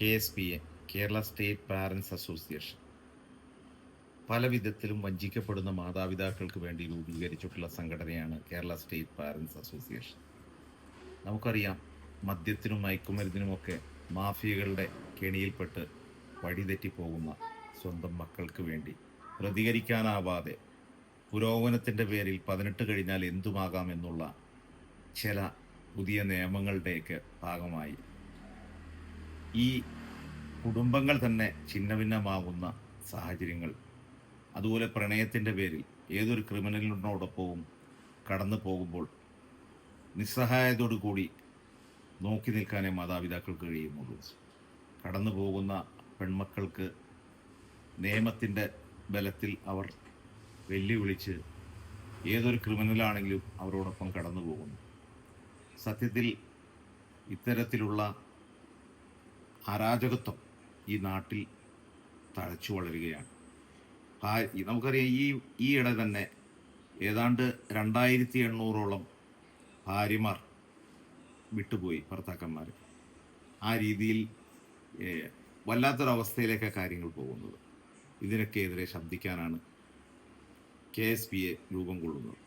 KSPA, Kerala state parents association, പല വിധത്തിലും വഞ്ചിക്കപ്പെടുന്ന മാതാപിതാക്കൾക്ക് വേണ്ടി രൂപീകരിച്ചിട്ടുള്ള സംഘടനയാണ് കേരള സ്റ്റേറ്റ് പാരൻസ് അസോസിയേഷൻ. നമുക്കറിയാം, മദ്യത്തിനും മയക്കുമരുന്നിനുമൊക്കെ മാഫിയകളുടെ കെണിയിൽപ്പെട്ട് വഴിതെറ്റിപ്പോകുന്ന സ്വന്തം മക്കൾക്ക് വേണ്ടി പ്രതികരിക്കാനാവാതെ പുരോഗമനത്തിൻ്റെ പേരിൽ 18 കഴിഞ്ഞാൽ എന്തുമാകാമെന്നുള്ള ചില പുതിയ നിയമങ്ങളുടെയൊക്കെ ഭാഗമായി ഈ കുടുംബങ്ങൾ തന്നെ ഛിന്നഭിന്നമാകുന്ന സാഹചര്യങ്ങൾ, അതുപോലെ പ്രണയത്തിൻ്റെ പേരിൽ ഏതൊരു ക്രിമിനലിനോടൊപ്പവും കടന്നു പോകുമ്പോൾ നിസ്സഹായതയോടു കൂടി നോക്കി നിൽക്കാനേ മാതാപിതാക്കൾക്ക് കഴിയുന്നുള്ളൂ. കടന്നു പോകുന്ന പെൺമക്കൾക്ക് നിയമത്തിൻ്റെ ബലത്തിൽ അവർ വെല്ലുവിളിച്ച് ഏതൊരു ക്രിമിനലാണെങ്കിലും അവരോടൊപ്പം കടന്നു പോകുന്നു. സത്യത്തിൽ ഇത്തരത്തിലുള്ള അരാജകത്വം ഈ നാട്ടിൽ തഴച്ചു വളരുകയാണ്. നമുക്കറിയാം, ഈയിടെ തന്നെ ഏതാണ്ട് 2800ഓളം ഭാര്യമാർ വിട്ടുപോയി, ഭർത്താക്കന്മാർ. ആ രീതിയിൽ വല്ലാത്തൊരവസ്ഥയിലേക്കാണ് കാര്യങ്ങൾ പോകുന്നത്. ഇതിനൊക്കെ എതിരെ ശബ്ദിക്കാനാണ് KSPA രൂപം കൊള്ളുന്നത്.